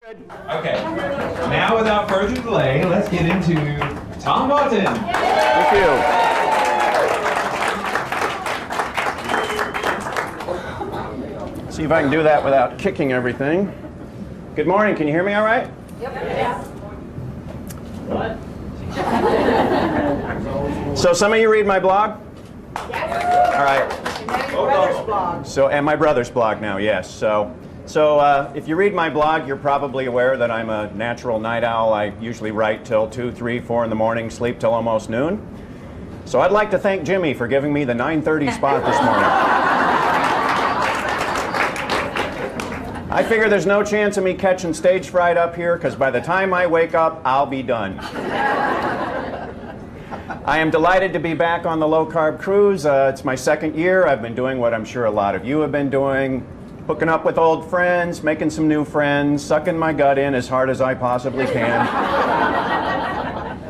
Okay, now without further delay, let's get into Tom Naughton. Thank you. See if I can do that without kicking everything. Good morning, can you hear me all right? Yep. Yes. What? So some of you read my blog? Yes. All right. And your brother's blog. And my brother's blog now, yes. So if you read my blog, you're probably aware that I'm a natural night owl. I usually write till 2, 3, 4 in the morning, sleep till almost noon. So I'd like to thank Jimmy for giving me the 9:30 spot this morning. I figure there's no chance of me catching stage fright up here, because by the time I wake up, I'll be done. I am delighted to be back on the low-carb cruise. It's my second year. I've been doing what I'm sure a lot of you have been doing. Hooking up with old friends, making some new friends, sucking my gut in as hard as I possibly can.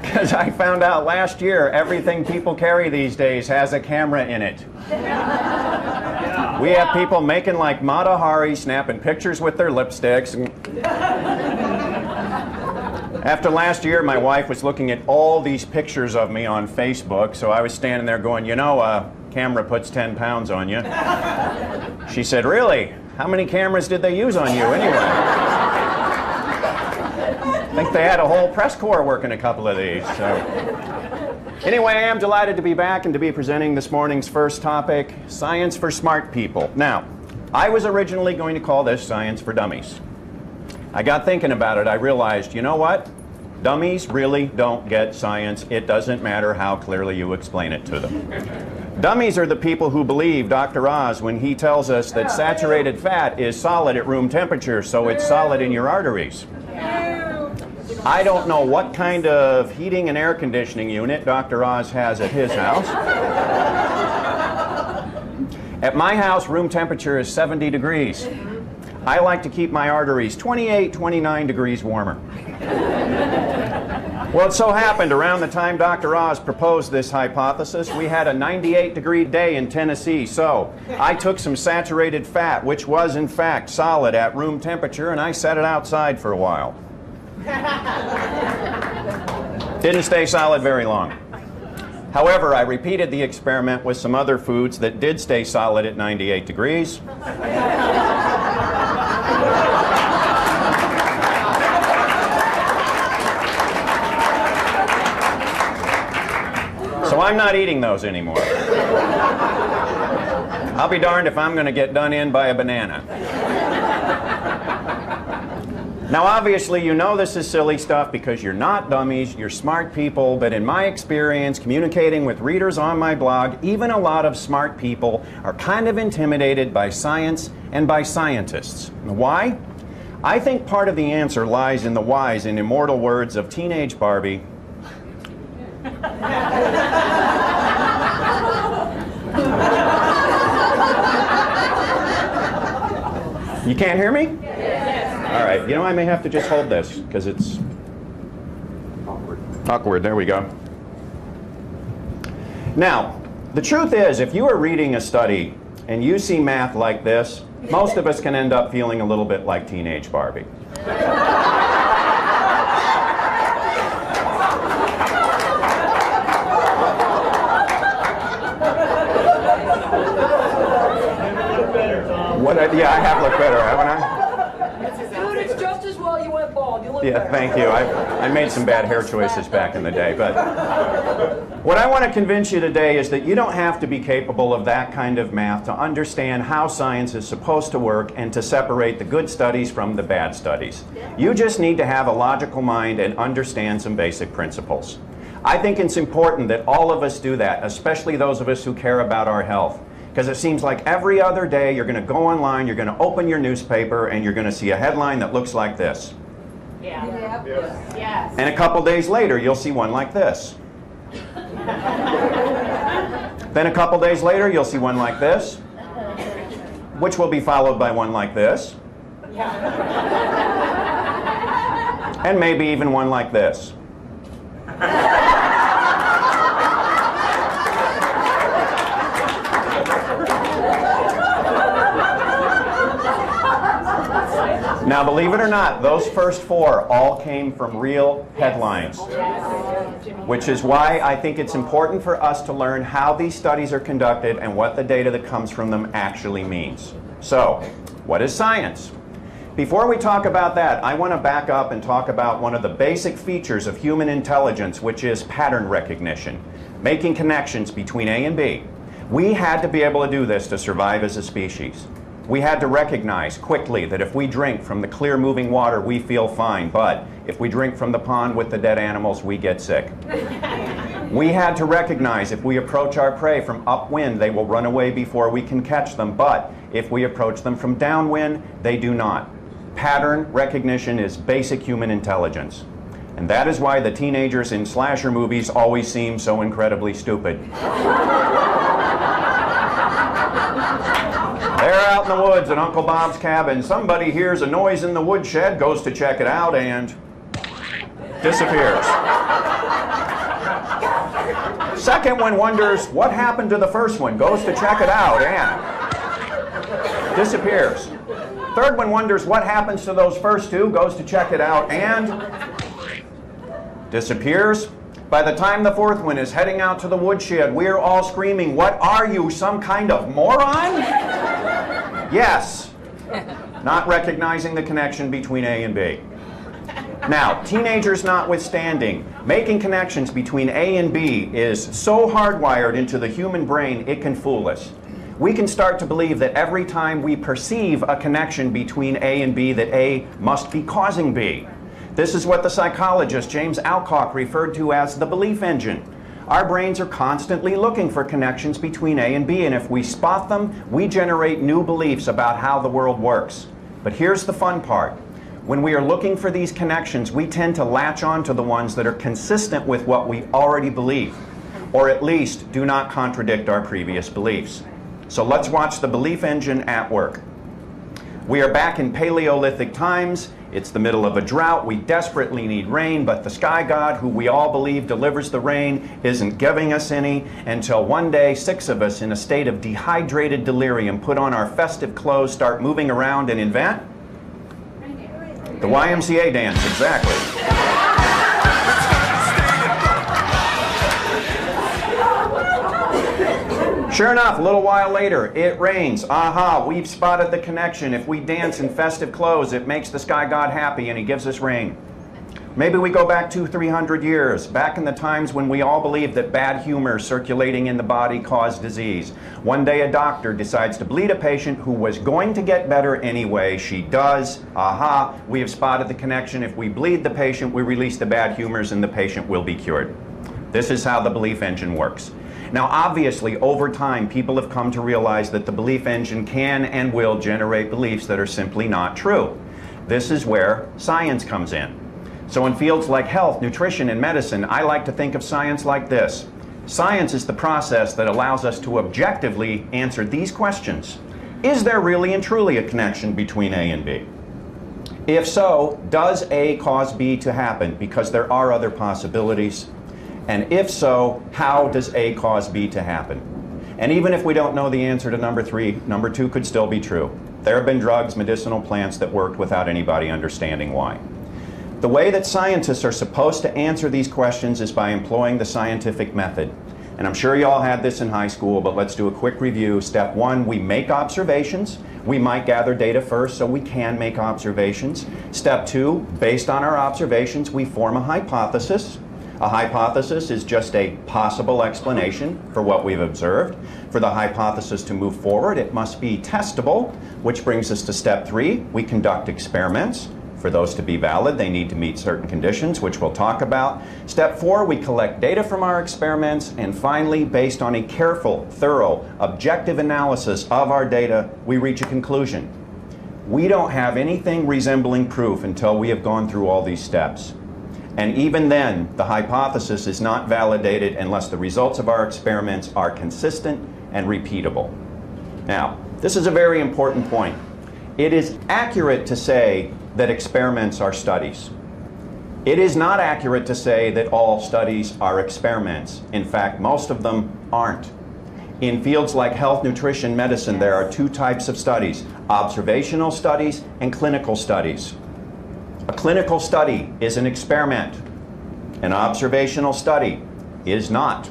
Because I found out last year everything people carry these days has a camera in it. We have people making like Mata Hari, snapping pictures with their lipsticks. After last year, my wife was looking at all these pictures of me on Facebook, so I was standing there going, you know, a camera puts 10 pounds on you. She said, really? How many cameras did they use on you anyway? I think they had a whole press corps working a couple of these. So. Anyway, I am delighted to be back and to be presenting this morning's first topic, Science for Smart People. Now, I was originally going to call this Science for Dummies. I got thinking about it. I realized, you know what? Dummies really don't get science. It doesn't matter how clearly you explain it to them. Dummies are the people who believe Dr. Oz when he tells us that saturated fat is solid at room temperature, so it's solid in your arteries. I don't know what kind of heating and air conditioning unit Dr. Oz has at his house. At my house, room temperature is 70 degrees. I like to keep my arteries 28, 29 degrees warmer. Well, it so happened around the time Dr. Oz proposed this hypothesis, we had a 98-degree day in Tennessee. So I took some saturated fat, which was in fact solid at room temperature, and I set it outside for a while. Didn't stay solid very long. However, I repeated the experiment with some other foods that did stay solid at 98 degrees. So I'm not eating those anymore. I'll be darned if I'm going to get done in by a banana. Now obviously you know this is silly stuff because you're not dummies, you're smart people, but in my experience communicating with readers on my blog, even a lot of smart people are kind of intimidated by science and by scientists. Why? I think part of the answer lies in the wise and immortal words of teenage Barbie. You can't hear me? All right, you know, I may have to just hold this because it's awkward. There we go. Now, the truth is, if you are reading a study and you see math like this, most of us can end up feeling a little bit like teenage Barbie. Yeah, I have looked better, haven't I? Dude, it's just as well you went bald. You look better. Thank you. I made some bad hair choices back in the day. But what I want to convince you today is that you don't have to be capable of that kind of math to understand how science is supposed to work and to separate the good studies from the bad studies. You just need to have a logical mind and understand some basic principles. I think it's important that all of us do that, especially those of us who care about our health. Because it seems like every other day you're going to go online, you're going to open your newspaper, and you're going to see a headline that looks like this. Yeah. Yes. And a couple days later, you'll see one like this. Then a couple days later, you'll see one like this, which will be followed by one like this. And maybe even one like this. Now, believe it or not, those first 4 all came from real headlines, which is why I think it's important for us to learn how these studies are conducted and what the data that comes from them actually means. So, what is science? Before we talk about that, I want to back up and talk about one of the basic features of human intelligence, which is pattern recognition, making connections between A and B. We had to be able to do this to survive as a species. We had to recognize quickly that if we drink from the clear moving water, we feel fine, but if we drink from the pond with the dead animals, we get sick. We had to recognize if we approach our prey from upwind, they will run away before we can catch them, but if we approach them from downwind, they do not. Pattern recognition is basic human intelligence. And that is why the teenagers in slasher movies always seem so incredibly stupid. They're out in the woods at Uncle Bob's cabin. Somebody hears a noise in the woodshed, goes to check it out, and disappears. Second one wonders what happened to the first one, goes to check it out, and disappears. Third one wonders what happens to those first 2, goes to check it out, and disappears. By the time the fourth one is heading out to the woodshed, we're all screaming, "What are you, some kind of moron?" Yes, not recognizing the connection between A and B. Now, teenagers notwithstanding, making connections between A and B is so hardwired into the human brain it can fool us. We can start to believe that every time we perceive a connection between A and B, that A must be causing B. This is what the psychologist James Alcock referred to as the belief engine. Our brains are constantly looking for connections between A and B, and if we spot them, we generate new beliefs about how the world works. But here's the fun part. When we are looking for these connections, we tend to latch on to the ones that are consistent with what we already believe, or at least do not contradict our previous beliefs. So let's watch the belief engine at work. We are back in Paleolithic times. It's the middle of a drought. We desperately need rain, but the sky god, who we all believe delivers the rain, isn't giving us any until one day 6 of us in a state of dehydrated delirium put on our festive clothes, start moving around and invent the YMCA dance, exactly. Sure enough, a little while later, it rains. Aha, we've spotted the connection. If we dance in festive clothes, it makes the sky god happy and he gives us rain. Maybe we go back 200-300 years, back in the times when we all believed that bad humor circulating in the body caused disease. One day a doctor decides to bleed a patient who was going to get better anyway. She does. Aha, we have spotted the connection. If we bleed the patient, we release the bad humors and the patient will be cured. This is how the belief engine works. Now, obviously, over time, people have come to realize that the belief engine can and will generate beliefs that are simply not true. This is where science comes in. So in fields like health, nutrition, and medicine, I like to think of science like this. Science is the process that allows us to objectively answer these questions. Is there really and truly a connection between A and B? If so, does A cause B to happen? Because there are other possibilities. And if so, how does A cause B to happen? And even if we don't know the answer to number 3, number 2 could still be true. There have been drugs, medicinal plants that worked without anybody understanding why. The way that scientists are supposed to answer these questions is by employing the scientific method. And I'm sure you all had this in high school, but let's do a quick review. Step 1, we make observations. We might gather data first so we can make observations. Step 2, based on our observations, we form a hypothesis. A hypothesis is just a possible explanation for what we've observed. For the hypothesis to move forward, it must be testable, which brings us to step 3. We conduct experiments. For those to be valid, they need to meet certain conditions, which we'll talk about. Step 4, we collect data from our experiments. And finally, based on a careful, thorough, objective analysis of our data, we reach a conclusion. We don't have anything resembling proof until we have gone through all these steps. And even then, the hypothesis is not validated unless the results of our experiments are consistent and repeatable. Now, this is a very important point. It is accurate to say that experiments are studies. It is not accurate to say that all studies are experiments. In fact, most of them aren't. In fields like health, nutrition, medicine, there are two types of studies: observational studies and clinical studies. A clinical study is an experiment. An observational study is not.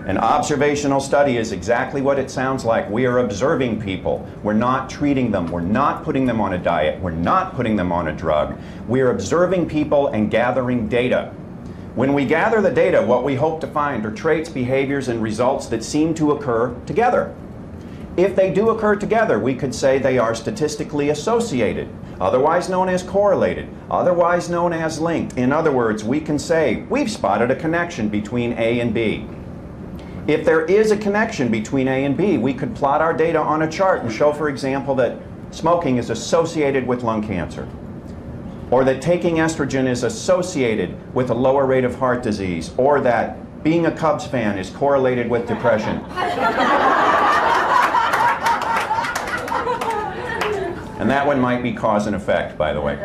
An observational study is exactly what it sounds like. We are observing people. We're not treating them. We're not putting them on a diet. We're not putting them on a drug. We're observing people and gathering data. When we gather the data, what we hope to find are traits, behaviors, and results that seem to occur together. If they do occur together, we could say they are statistically associated, otherwise known as correlated, otherwise known as linked. In other words, we can say we've spotted a connection between A and B. If there is a connection between A and B, we could plot our data on a chart and show, for example, that smoking is associated with lung cancer, or that taking estrogen is associated with a lower rate of heart disease, or that being a Cubs fan is correlated with depression. And that one might be cause and effect, by the way.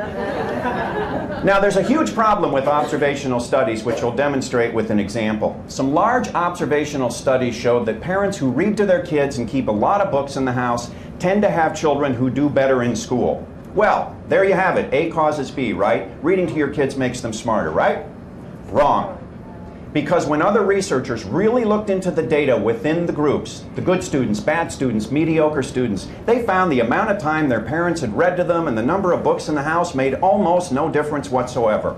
Now, there's a huge problem with observational studies, which I'll demonstrate with an example. Some large observational studies showed that parents who read to their kids and keep a lot of books in the house tend to have children who do better in school. Well, there you have it. A causes B, right? Reading to your kids makes them smarter, right? Wrong. Because when other researchers really looked into the data within the groups, the good students, bad students, mediocre students, they found the amount of time their parents had read to them and the number of books in the house made almost no difference whatsoever.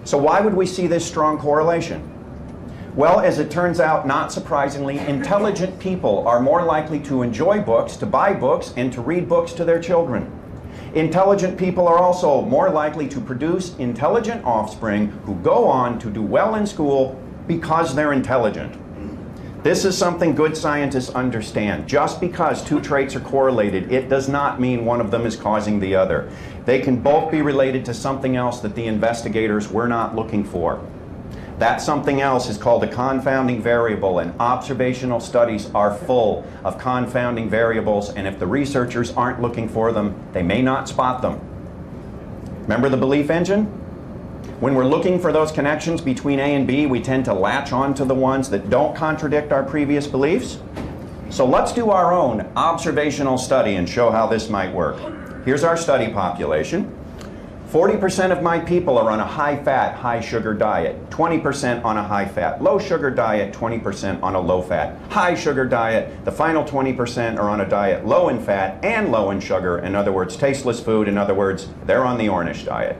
So why would we see this strong correlation? Well, as it turns out, not surprisingly, intelligent people are more likely to enjoy books, to buy books, and to read books to their children. Intelligent people are also more likely to produce intelligent offspring who go on to do well in school because they're intelligent. This is something good scientists understand. Just because two traits are correlated, it does not mean one of them is causing the other. They can both be related to something else that the investigators were not looking for. That something else is called a confounding variable, and observational studies are full of confounding variables, and if the researchers aren't looking for them, they may not spot them. Remember the belief engine? When we're looking for those connections between A and B, we tend to latch on to the ones that don't contradict our previous beliefs. So let's do our own observational study and show how this might work. Here's our study population. 40% of my people are on a high-fat, high-sugar diet. 20% on a high-fat, low-sugar diet. 20% on a low-fat, high-sugar diet. The final 20% are on a diet low in fat and low in sugar. In other words, tasteless food. In other words, they're on the Ornish diet.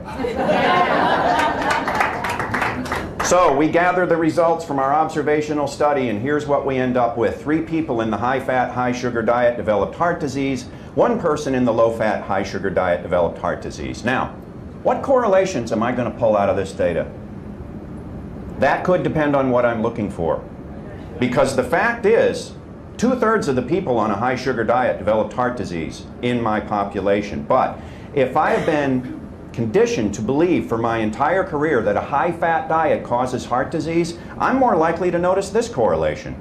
So we gather the results from our observational study, and here's what we end up with. 3 people in the high-fat, high-sugar diet developed heart disease. 1 person in the low-fat, high-sugar diet developed heart disease. Now, what correlations am I going to pull out of this data? That could depend on what I'm looking for. Because the fact is, 2/3 of the people on a high sugar diet developed heart disease in my population. But if I have been conditioned to believe for my entire career that a high fat diet causes heart disease, I'm more likely to notice this correlation.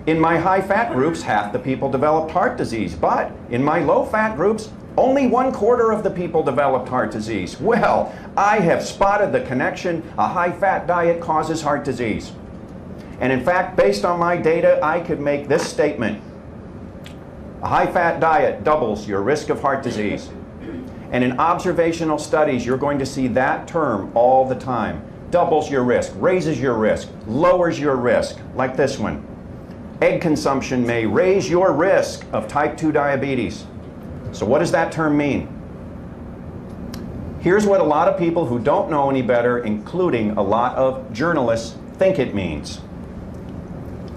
In my high fat groups, half the people developed heart disease. But in my low fat groups, only 1/4 of the people developed heart disease. Well, I have spotted the connection. A high-fat diet causes heart disease. And in fact, based on my data, I could make this statement. A high-fat diet doubles your risk of heart disease. And in observational studies, you're going to see that term all the time. Doubles your risk, raises your risk, lowers your risk, like this one. Egg consumption may raise your risk of type 2 diabetes. So what does that term mean? Here's what a lot of people who don't know any better, including a lot of journalists, think it means.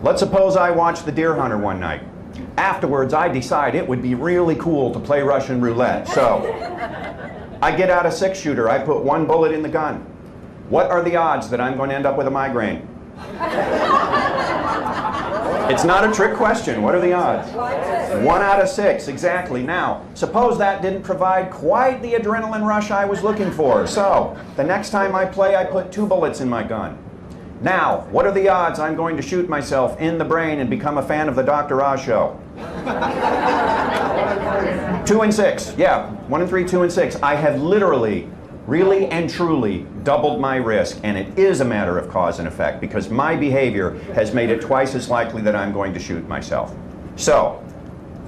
Let's suppose I watch The Deer Hunter one night. Afterwards, I decide it would be really cool to play Russian roulette. So I get out a 6-shooter, I put 1 bullet in the gun. What are the odds that I'm going to end up with a migraine? It's not a trick question. What are the odds? 1 out of 6, exactly. Now, suppose that didn't provide quite the adrenaline rush I was looking for. So, the next time I play, I put 2 bullets in my gun. Now, what are the odds I'm going to shoot myself in the brain and become a fan of the Dr. Oz show? 2 and 6. Yeah, 1 and 3, 2 and 6. I have literally really and truly doubled my risk, and it is a matter of cause and effect because my behavior has made it twice as likely that I'm going to shoot myself. So,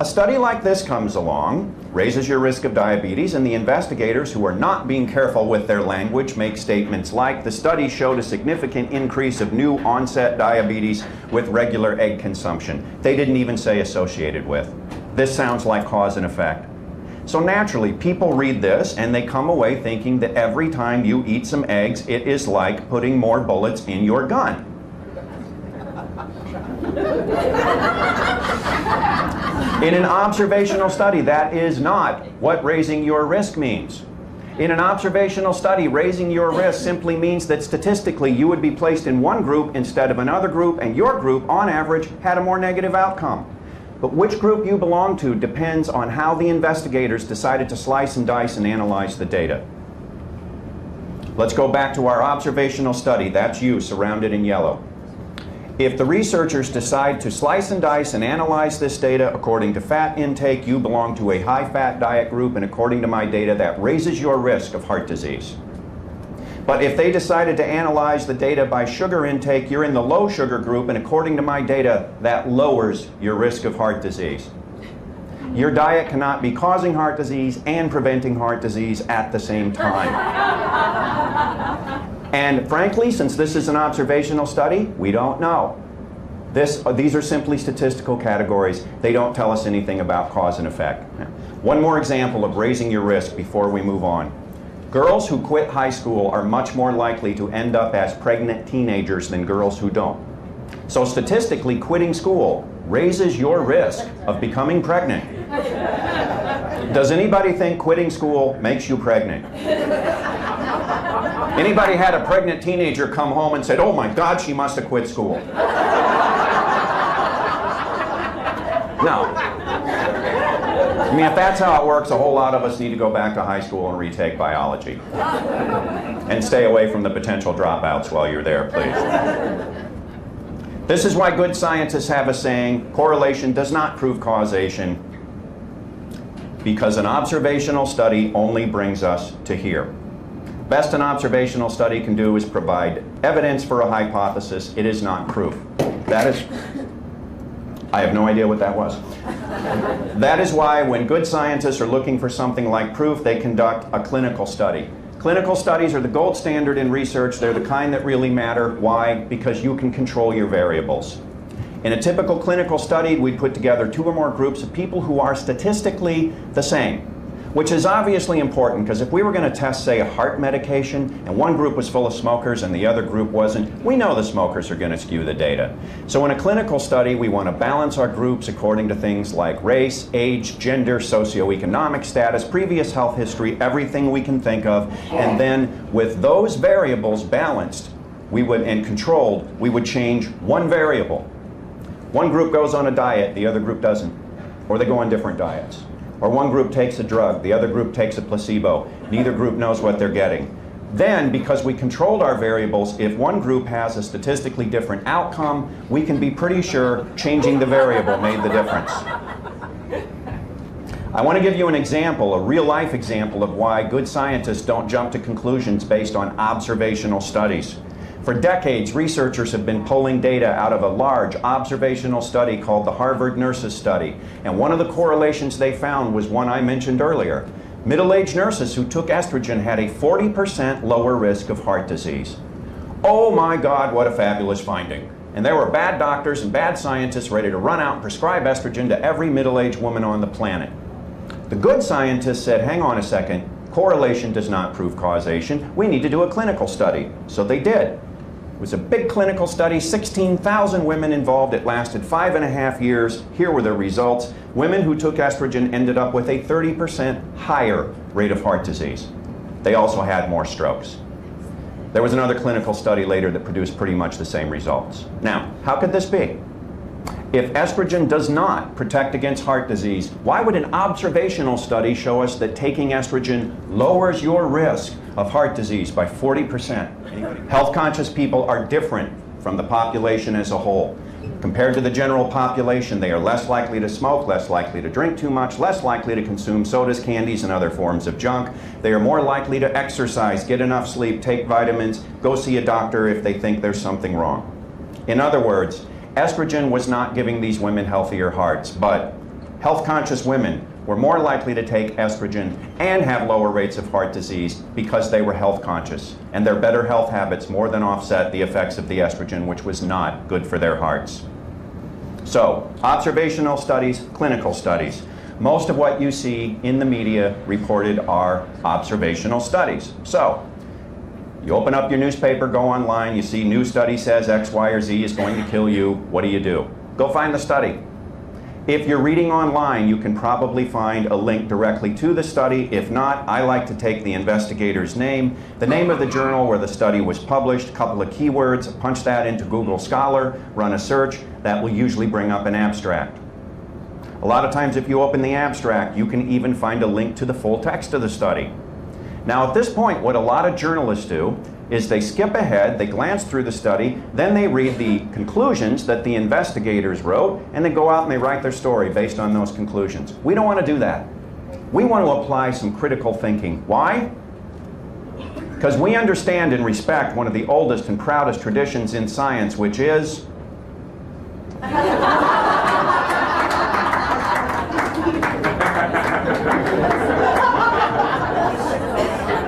a study like this comes along, raises your risk of diabetes, and the investigators, who are not being careful with their language, make statements like, the study showed a significant increase of new onset diabetes with regular egg consumption. They didn't even say associated with. This sounds like cause and effect. So naturally, people read this and they come away thinking that every time you eat some eggs, it is like putting more bullets in your gun. In an observational study, that is not what raising your risk means. In an observational study, raising your risk simply means that statistically you would be placed in one group instead of another group, and your group, on average, had a more negative outcome. But which group you belong to depends on how the investigators decided to slice and dice and analyze the data. Let's go back to our observational study. That's you, surrounded in yellow. If the researchers decide to slice and dice and analyze this data according to fat intake, you belong to a high-fat diet group, and according to my data, that raises your risk of heart disease. But if they decided to analyze the data by sugar intake, you're in the low sugar group, and according to my data, that lowers your risk of heart disease. Your diet cannot be causing heart disease and preventing heart disease at the same time. And frankly, since this is an observational study, we don't know. These are simply statistical categories. They don't tell us anything about cause and effect. One more example of raising your risk before we move on. Girls who quit high school are much more likely to end up as pregnant teenagers than girls who don't. So statistically, quitting school raises your risk of becoming pregnant. Does anybody think quitting school makes you pregnant? Anybody had a pregnant teenager come home and said, "Oh my God, she must have quit school"? No. I mean, if that's how it works, a whole lot of us need to go back to high school and retake biology. And stay away from the potential dropouts while you're there, please. This is why good scientists have a saying, correlation does not prove causation, because an observational study only brings us to here. Best an observational study can do is provide evidence for a hypothesis. It is not proof. That is, I have no idea what that was. That is why when good scientists are looking for something like proof, they conduct a clinical study. Clinical studies are the gold standard in research. They're the kind that really matter. Why? Because you can control your variables. In a typical clinical study, we'd put together 2 or more groups of people who are statistically the same, which is obviously important because if we were going to test, say, a heart medication and one group was full of smokers and the other group wasn't, we know the smokers are going to skew the data. So in a clinical study, we want to balance our groups according to things like race, age, gender, socioeconomic status, previous health history, everything we can think of, and then with those variables balanced and controlled, we would change one variable. One group goes on a diet, the other group doesn't, or they go on different diets. Or one group takes a drug, the other group takes a placebo. Neither group knows what they're getting. Then, because we controlled our variables, if one group has a statistically different outcome, we can be pretty sure changing the variable made the difference. I want to give you an example, a real-life example of why good scientists don't jump to conclusions based on observational studies. For decades, researchers have been pulling data out of a large observational study called the Harvard Nurses Study. And one of the correlations they found was one I mentioned earlier. Middle-aged nurses who took estrogen had a 40% lower risk of heart disease. Oh my God, what a fabulous finding. And there were bad doctors and bad scientists ready to run out and prescribe estrogen to every middle-aged woman on the planet. The good scientists said, hang on a second, correlation does not prove causation. We need to do a clinical study. So they did. It was a big clinical study, 16,000 women involved. It lasted 5.5 years. Here were the results. Women who took estrogen ended up with a 30% higher rate of heart disease. They also had more strokes. There was another clinical study later that produced pretty much the same results. Now, how could this be? If estrogen does not protect against heart disease, why would an observational study show us that taking estrogen lowers your risk of heart disease by 40%? Health-conscious people are different from the population as a whole. Compared to the general population, they are less likely to smoke, less likely to drink too much, less likely to consume sodas, candies, and other forms of junk. They are more likely to exercise, get enough sleep, take vitamins, go see a doctor if they think there's something wrong. In other words, estrogen was not giving these women healthier hearts, but health-conscious women were more likely to take estrogen and have lower rates of heart disease because they were health conscious, and their better health habits more than offset the effects of the estrogen, which was not good for their hearts. So, observational studies, clinical studies. Most of what you see in the media reported are observational studies. So, you open up your newspaper, go online, you see new study says X, Y, or Z is going to kill you. What do? Go find the study. If you're reading online, you can probably find a link directly to the study. If not, I like to take the investigator's name, the name of the journal where the study was published, a couple of keywords, punch that into Google Scholar, run a search. That will usually bring up an abstract. A lot of times if you open the abstract, you can even find a link to the full text of the study. Now at this point, what a lot of journalists do is they skip ahead, they glance through the study, then they read the conclusions that the investigators wrote, and they go out and they write their story based on those conclusions. We don't want to do that. We want to apply some critical thinking. Why? Because we understand and respect one of the oldest and proudest traditions in science, which is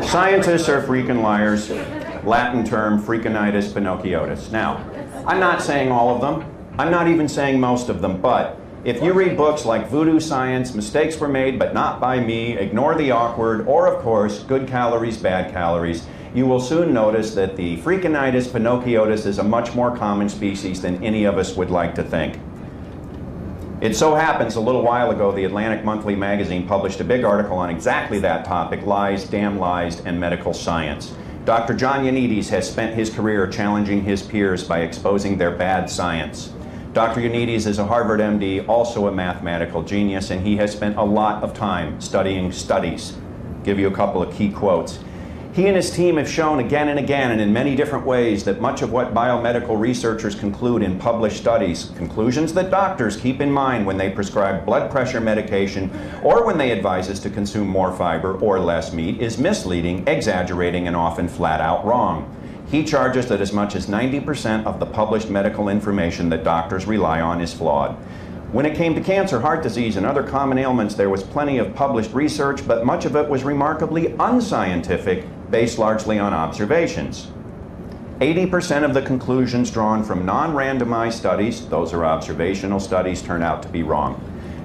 scientists are freaking liars. Latin term, freakinitis pinocchiotis. Now, I'm not saying all of them. I'm not even saying most of them, but if you read books like Voodoo Science, Mistakes Were Made But Not By Me, Ignore the Awkward, or of course, Good Calories, Bad Calories, you will soon notice that the freakinitis pinocchiotis is a much more common species than any of us would like to think. It so happens a little while ago, the Atlantic Monthly magazine published a big article on exactly that topic, lies, damn lies, and medical science. Dr. John Ioannidis has spent his career challenging his peers by exposing their bad science. Dr. Ioannidis is a Harvard MD, also a mathematical genius, and he has spent a lot of time studying studies. I'll give you a couple of key quotes. He and his team have shown again and again and in many different ways that much of what biomedical researchers conclude in published studies, conclusions that doctors keep in mind when they prescribe blood pressure medication or when they advise us to consume more fiber or less meat, is misleading, exaggerating, and often flat out wrong. He charges that as much as 90% of the published medical information that doctors rely on is flawed. When it came to cancer, heart disease, and other common ailments, there was plenty of published research, but much of it was remarkably unscientific, based largely on observations. 80% of the conclusions drawn from non-randomized studies, those are observational studies, turn out to be wrong.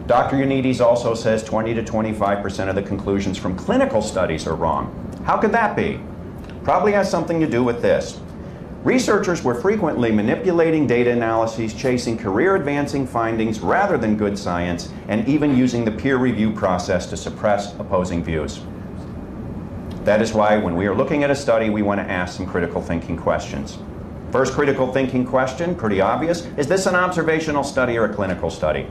Dr. Ioannidis also says 20 to 25% of the conclusions from clinical studies are wrong. How could that be? Probably has something to do with this. Researchers were frequently manipulating data analyses, chasing career-advancing findings rather than good science, and even using the peer review process to suppress opposing views. That is why when we are looking at a study, we want to ask some critical thinking questions. First critical thinking question, pretty obvious, is this an observational study or a clinical study?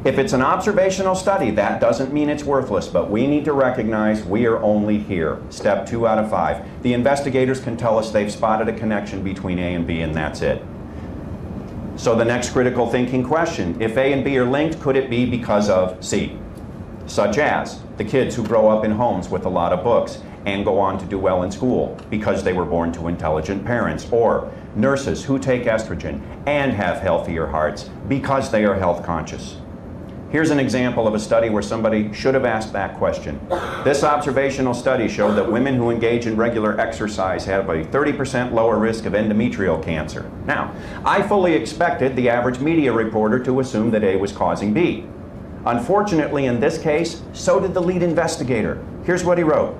If it's an observational study, that doesn't mean it's worthless, but we need to recognize we are only here. Step 2 out of 5. The investigators can tell us they've spotted a connection between A and B, and that's it. So the next critical thinking question, if A and B are linked, could it be because of C? Such as the kids who grow up in homes with a lot of books and go on to do well in school because they were born to intelligent parents, or nurses who take estrogen and have healthier hearts because they are health conscious. Here's an example of a study where somebody should have asked that question. This observational study showed that women who engage in regular exercise have a 30% lower risk of endometrial cancer. Now, I fully expected the average media reporter to assume that A was causing B. Unfortunately, in this case, so did the lead investigator. Here's what he wrote.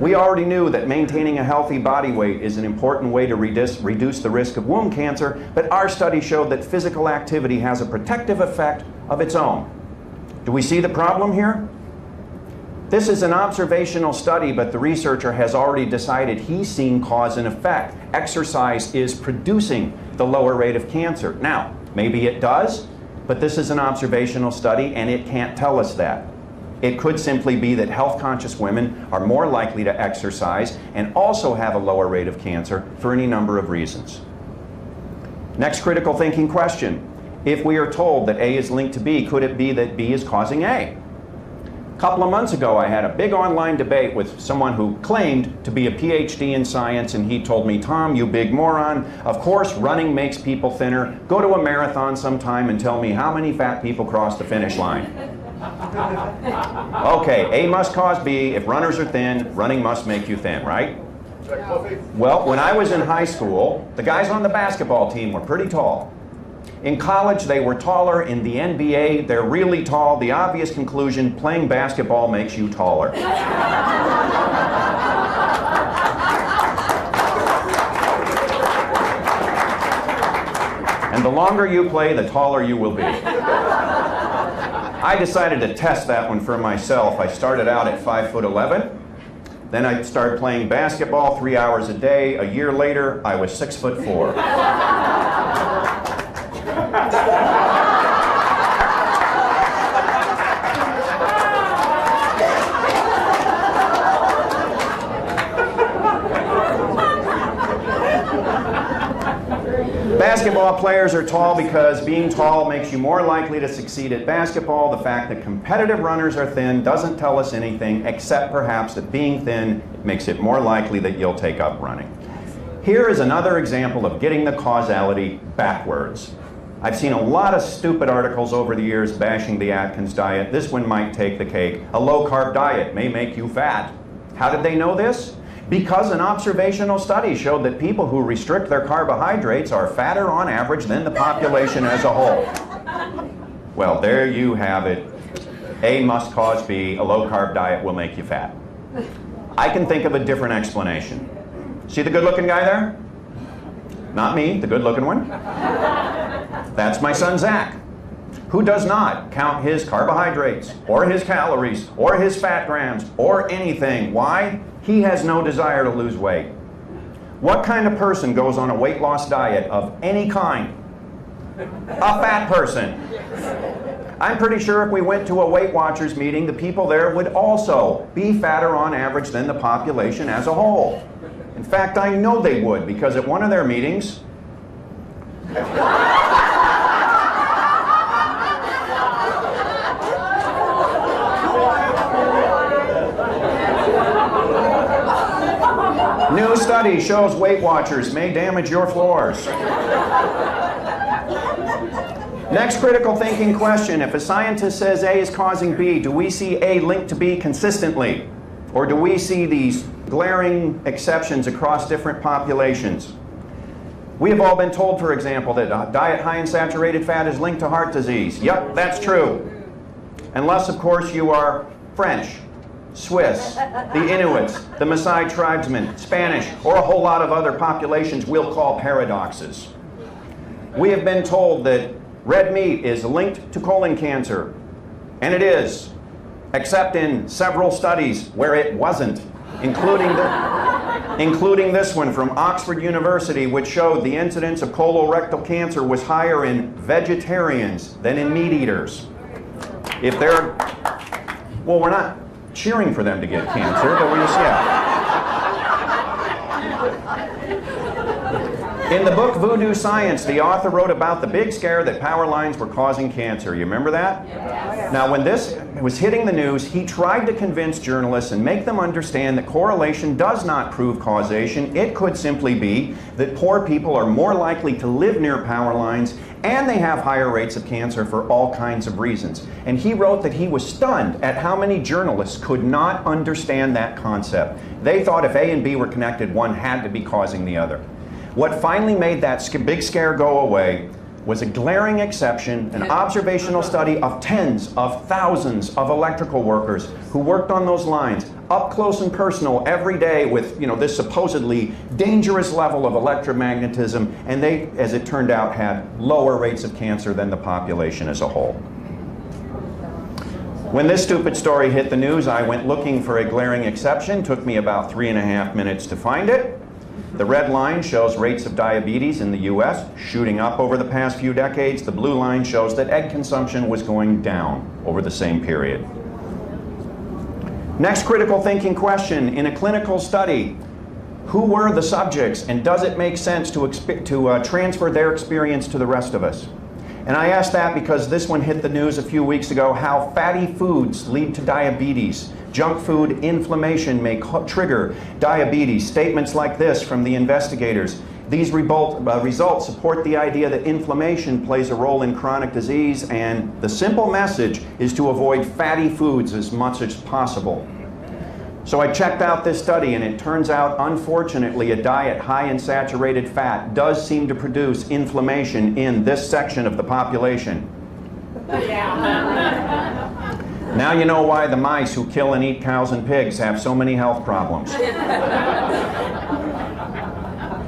We already knew that maintaining a healthy body weight is an important way to reduce the risk of womb cancer, but our study showed that physical activity has a protective effect of its own. Do we see the problem here? This is an observational study, but the researcher has already decided he's seen cause and effect. Exercise is producing the lower rate of cancer. Now, maybe it does, but this is an observational study and it can't tell us that. It could simply be that health-conscious women are more likely to exercise and also have a lower rate of cancer for any number of reasons. Next critical thinking question. If we are told that A is linked to B, could it be that B is causing A? A couple of months ago, I had a big online debate with someone who claimed to be a PhD in science, and he told me, Tom, you big moron, of course running makes people thinner. Go to a marathon sometime and tell me how many fat people cross the finish line. Okay, A must cause B. If runners are thin, running must make you thin, right? Well, when I was in high school, the guys on the basketball team were pretty tall. In college, they were taller. In the NBA, they're really tall. The obvious conclusion, playing basketball makes you taller. And the longer you play, the taller you will be. I decided to test that one for myself. I started out at 5'11". Then I started playing basketball 3 hours a day. A year later, I was 6'4". Basketball players are tall because being tall makes you more likely to succeed at basketball. The fact that competitive runners are thin doesn't tell us anything, except perhaps that being thin makes it more likely that you'll take up running. Here is another example of getting the causality backwards. I've seen a lot of stupid articles over the years bashing the Atkins diet. This one might take the cake. A low-carb diet may make you fat. How did they know this? Because an observational study showed that people who restrict their carbohydrates are fatter on average than the population as a whole. Well, there you have it. A must cause B. A low-carb diet will make you fat. I can think of a different explanation. See the good-looking guy there? Not me, the good-looking one. That's my son, Zach, who does not count his carbohydrates, or his calories, or his fat grams, or anything. Why? He has no desire to lose weight. What kind of person goes on a weight loss diet of any kind? A fat person. I'm pretty sure if we went to a Weight Watchers meeting, the people there would also be fatter on average than the population as a whole. In fact, I know they would, because at one of their meetings, new study shows Weight Watchers may damage your floors. Next critical thinking question. If a scientist says A is causing B, do we see A linked to B consistently? Or do we see these glaring exceptions across different populations? We have all been told, for example, that a diet high in saturated fat is linked to heart disease. Yep, that's true. Unless, of course, you are French, Swiss, the Inuits, the Maasai tribesmen, Spanish, or a whole lot of other populations we'll call paradoxes. We have been told that red meat is linked to colon cancer, and it is, except in several studies where it wasn't, including this one from Oxford University, which showed the incidence of colorectal cancer was higher in vegetarians than in meat eaters. If they're, well, we're not cheering for them to get cancer, but we just, yeah. In the book Voodoo Science, the author wrote about the big scare that power lines were causing cancer. You remember that? Yes. Now, when this was hitting the news, he tried to convince journalists and make them understand that correlation does not prove causation. It could simply be that poor people are more likely to live near power lines, and they have higher rates of cancer for all kinds of reasons. And he wrote that he was stunned at how many journalists could not understand that concept. They thought if A and B were connected, one had to be causing the other. What finally made that big scare go away was a glaring exception, an observational study of tens of thousands of electrical workers who worked on those lines, up close and personal every day with, this supposedly dangerous level of electromagnetism, and they, as it turned out, had lower rates of cancer than the population as a whole. When this stupid story hit the news, I went looking for a glaring exception. Took me about 3.5 minutes to find it. The red line shows rates of diabetes in the US shooting up over the past few decades. The blue line shows that egg consumption was going down over the same period. Next critical thinking question. In a clinical study, Who were the subjects, and does it make sense to transfer their experience to the rest of us? And I ask that because this one hit the news a few weeks ago, how fatty foods lead to diabetes. Junk food inflammation may trigger diabetes. Statements like this from the investigators. These results support the idea that inflammation plays a role in chronic disease, and the simple message is to avoid fatty foods as much as possible. So I checked out this study, and it turns out, unfortunately, a diet high in saturated fat does seem to produce inflammation in this section of the population. Now you know why the mice who kill and eat cows and pigs have so many health problems.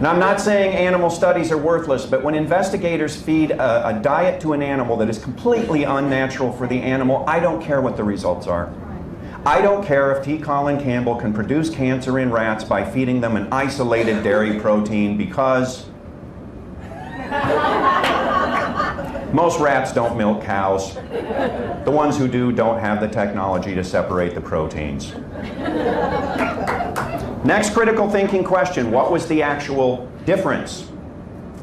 Now, I'm not saying animal studies are worthless, but when investigators feed a diet to an animal that is completely unnatural for the animal, I don't care what the results are. I don't care if T. Colin Campbell can produce cancer in rats by feeding them an isolated dairy protein, because most rats don't milk cows. The ones who do don't have the technology to separate the proteins. Next critical thinking question, what was the actual difference?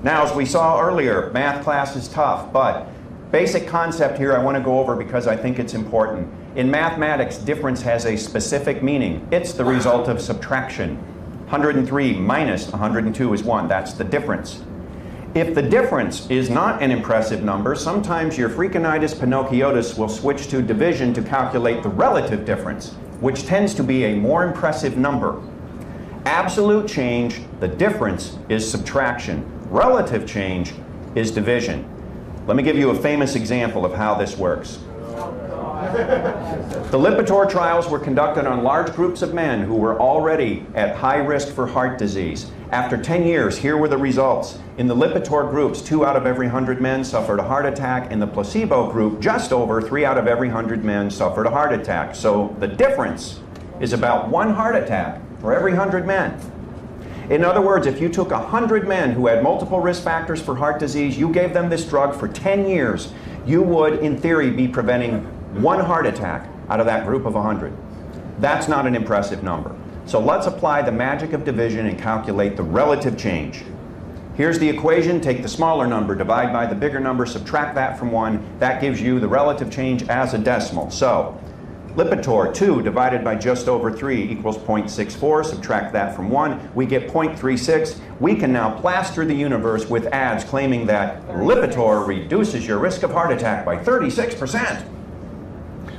Now, as we saw earlier, math class is tough, but basic concept here I want to go over because I think it's important. In mathematics, difference has a specific meaning. It's the result of subtraction. 103 minus 102 is 1. That's the difference. If the difference is not an impressive number, sometimes your freakinitis Pinocchiotis will switch to division to calculate the relative difference, which tends to be a more impressive number. Absolute change, the difference, is subtraction. Relative change is division. Let me give you a famous example of how this works. The Lipitor trials were conducted on large groups of men who were already at high risk for heart disease. After 10 years, here were the results. In the Lipitor groups, 2 out of every 100 men suffered a heart attack. In the placebo group, just over 3 out of every 100 men suffered a heart attack. So the difference is about 1 heart attack for every 100 men. In other words, if you took 100 men who had multiple risk factors for heart disease, you gave them this drug for 10 years, you would, in theory, be preventing 1 heart attack out of that group of 100. That's not an impressive number. So let's apply the magic of division and calculate the relative change. Here's the equation. Take the smaller number, divide by the bigger number, subtract that from 1. That gives you the relative change as a decimal. So Lipitor, 2 divided by just over 3 equals 0.64. Subtract that from 1. We get 0.36. We can now plaster the universe with ads claiming that Lipitor reduces your risk of heart attack by 36%.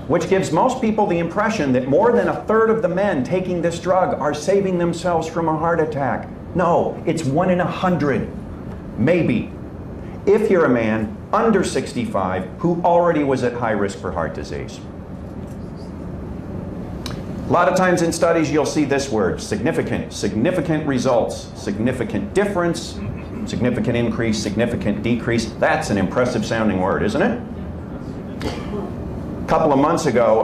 Which gives most people the impression that more than 1/3 of the men taking this drug are saving themselves from a heart attack. No, it's 1 in 100. Maybe. If you're a man under 65 who already was at high risk for heart disease. A lot of times in studies you'll see this word, significant. Significant results, significant difference, significant increase, significant decrease. That's an impressive sounding word, isn't it? A couple of months ago,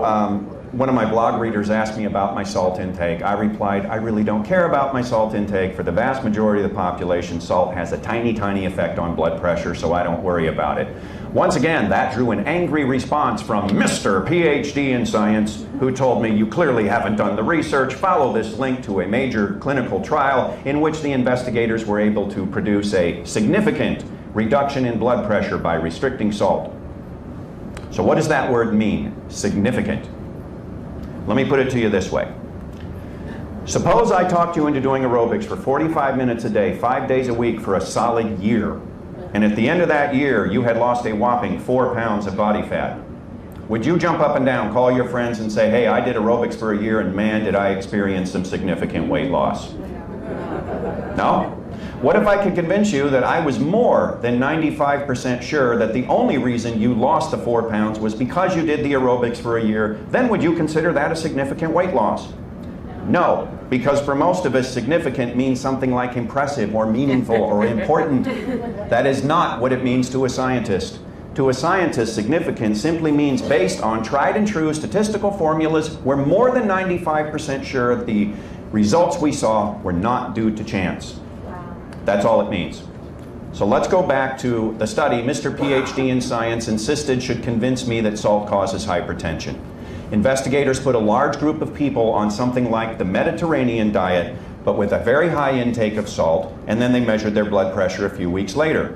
one of my blog readers asked me about my salt intake. I replied, I really don't care about my salt intake. For the vast majority of the population, salt has a tiny, tiny effect on blood pressure, so I don't worry about it. Once again, that drew an angry response from Mr. PhD in Science, who told me, you clearly haven't done the research. Follow this link to a major clinical trial in which the investigators were able to produce a significant reduction in blood pressure by restricting salt. So what does that word mean, significant? Let me put it to you this way. Suppose I talked you into doing aerobics for 45 minutes a day, 5 days a week for a solid year. And at the end of that year, you had lost a whopping 4 pounds of body fat. Would you jump up and down, call your friends and say, hey, I did aerobics for a year and man, did I experience some significant weight loss? No? What if I could convince you that I was more than 95% sure that the only reason you lost the 4 pounds was because you did the aerobics for a year? Then would you consider that a significant weight loss? No, because for most of us, significant means something like impressive or meaningful or important. That is not what it means to a scientist. To a scientist, significant simply means based on tried and true statistical formulas, we're more than 95% sure that the results we saw were not due to chance. That's all it means. So let's go back to the study Mr. PhD in Science insisted should convince me that salt causes hypertension. Investigators put a large group of people on something like the Mediterranean diet, but with a very high intake of salt, and then they measured their blood pressure a few weeks later.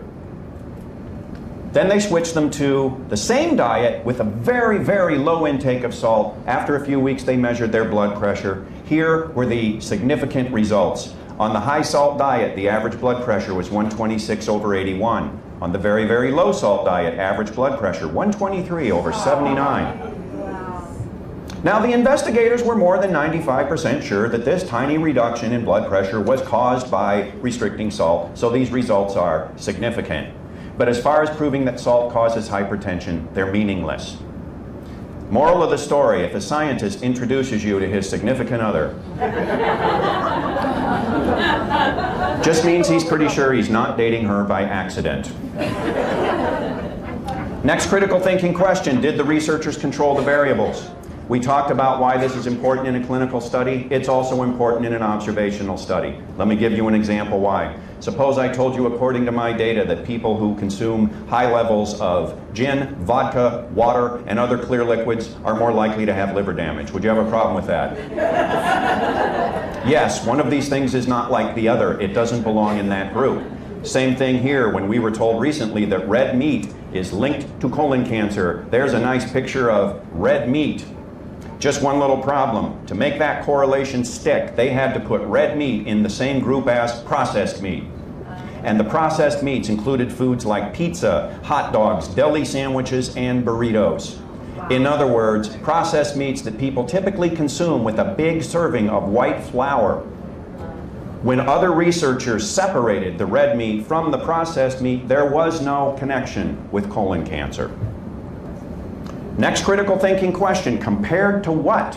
Then they switched them to the same diet with a very, very low intake of salt. After a few weeks, they measured their blood pressure. Here were the significant results. On the high salt diet, the average blood pressure was 126/81. On the very, very low salt diet, average blood pressure 123/79. Now, the investigators were more than 95% sure that this tiny reduction in blood pressure was caused by restricting salt, so these results are significant. But as far as proving that salt causes hypertension, they're meaningless. Moral of the story, if a scientist introduces you to his significant other, just means he's pretty sure he's not dating her by accident. Next critical thinking question, did the researchers control the variables? We talked about why this is important in a clinical study. It's also important in an observational study. Let me give you an example why. Suppose I told you, according to my data, that people who consume high levels of gin, vodka, water, and other clear liquids are more likely to have liver damage. Would you have a problem with that? Yes, one of these things is not like the other. It doesn't belong in that group. Same thing here when we were told recently that red meat is linked to colon cancer. There's a nice picture of red meat. Just one little problem. To make that correlation stick, they had to put red meat in the same group as processed meat. And the processed meats included foods like pizza, hot dogs, deli sandwiches, and burritos. In other words, processed meats that people typically consume with a big serving of white flour. When other researchers separated the red meat from the processed meat, there was no connection with colon cancer. Next critical thinking question, compared to what?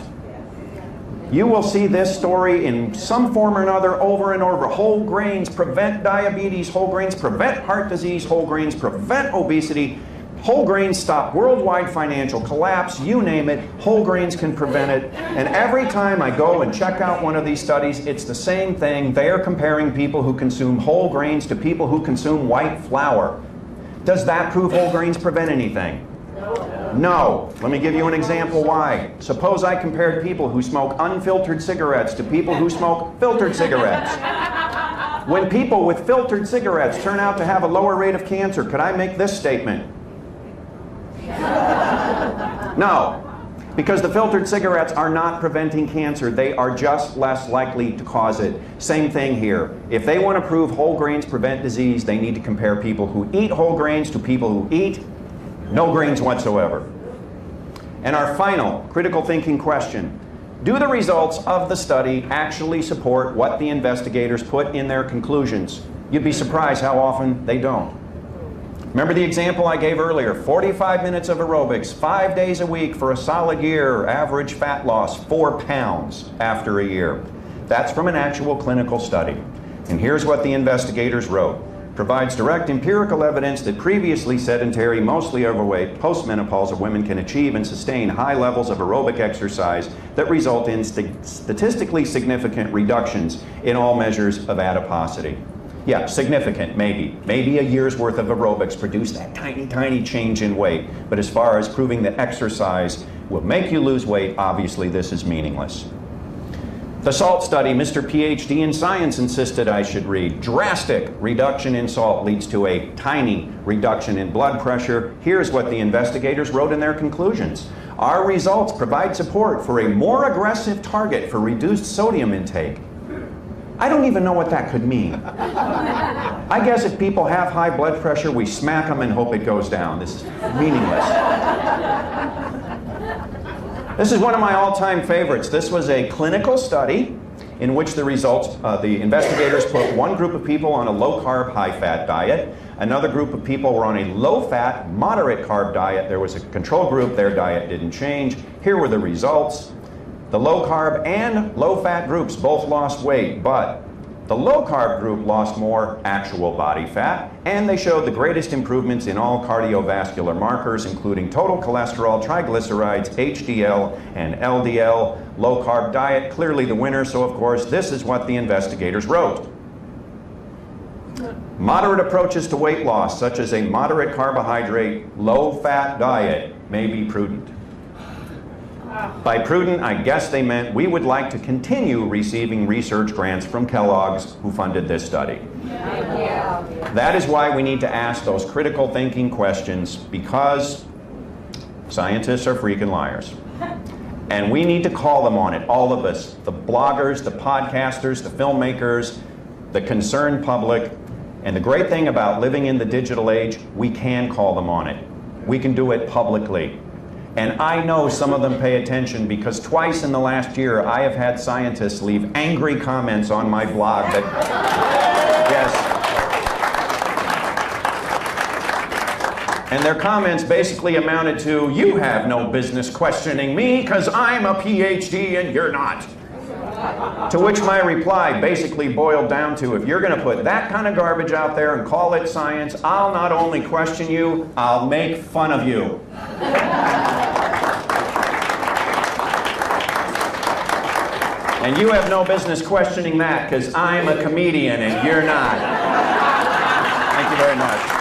You will see this story in some form or another over and over. Whole grains prevent diabetes, whole grains prevent heart disease, whole grains prevent obesity, whole grains stop worldwide financial collapse, you name it, whole grains can prevent it. And every time I go and check out one of these studies, it's the same thing. They are comparing people who consume whole grains to people who consume white flour. Does that prove whole grains prevent anything? No. Let me give you an example why. Suppose I compared people who smoke unfiltered cigarettes to people who smoke filtered cigarettes. When people with filtered cigarettes turn out to have a lower rate of cancer, could I make this statement? No. Because the filtered cigarettes are not preventing cancer. They are just less likely to cause it. Same thing here. If they want to prove whole grains prevent disease, they need to compare people who eat whole grains to people who eat no grains whatsoever. And our final critical thinking question, do the results of the study actually support what the investigators put in their conclusions? You'd be surprised how often they don't. Remember the example I gave earlier, 45 minutes of aerobics, 5 days a week for a solid year, average fat loss 4 pounds after a year. That's from an actual clinical study. And here's what the investigators wrote. Provides direct empirical evidence that previously sedentary, mostly overweight, postmenopausal women can achieve and sustain high levels of aerobic exercise that result in statistically significant reductions in all measures of adiposity. Yeah, significant, maybe. Maybe a year's worth of aerobics produced that tiny, tiny change in weight. But as far as proving that exercise will make you lose weight, obviously this is meaningless. The salt study, Mr. PhD in science insisted I should read. Drastic reduction in salt leads to a tiny reduction in blood pressure. Here's what the investigators wrote in their conclusions. Our results provide support for a more aggressive target for reduced sodium intake. I don't even know what that could mean. I guess if people have high blood pressure, we smack them and hope it goes down. This is meaningless. This is one of my all-time favorites. This was a clinical study in which the investigators put one group of people on a low-carb, high-fat diet. Another group of people were on a low-fat, moderate-carb diet. There was a control group. Their diet didn't change. Here were the results. The low-carb and low-fat groups both lost weight, but the low-carb group lost more actual body fat, and they showed the greatest improvements in all cardiovascular markers, including total cholesterol, triglycerides, HDL, and LDL. Low-carb diet, clearly the winner, so of course this is what the investigators wrote. Moderate approaches to weight loss, such as a moderate carbohydrate, low-fat diet, may be prudent. By prudent, I guess they meant we would like to continue receiving research grants from Kellogg's, who funded this study. That is why we need to ask those critical thinking questions, because scientists are freaking liars. And we need to call them on it, all of us, the bloggers, the podcasters, the filmmakers, the concerned public. And the great thing about living in the digital age, we can call them on it. We can do it publicly. And I know some of them pay attention, because twice in the last year I have had scientists leave angry comments on my blog that, yes. And their comments basically amounted to, you have no business questioning me because I'm a PhD and you're not. To which my reply basically boiled down to, if you're going to put that kind of garbage out there and call it science, I'll not only question you, I'll make fun of you. And you have no business questioning that, because I'm a comedian and you're not. Thank you very much.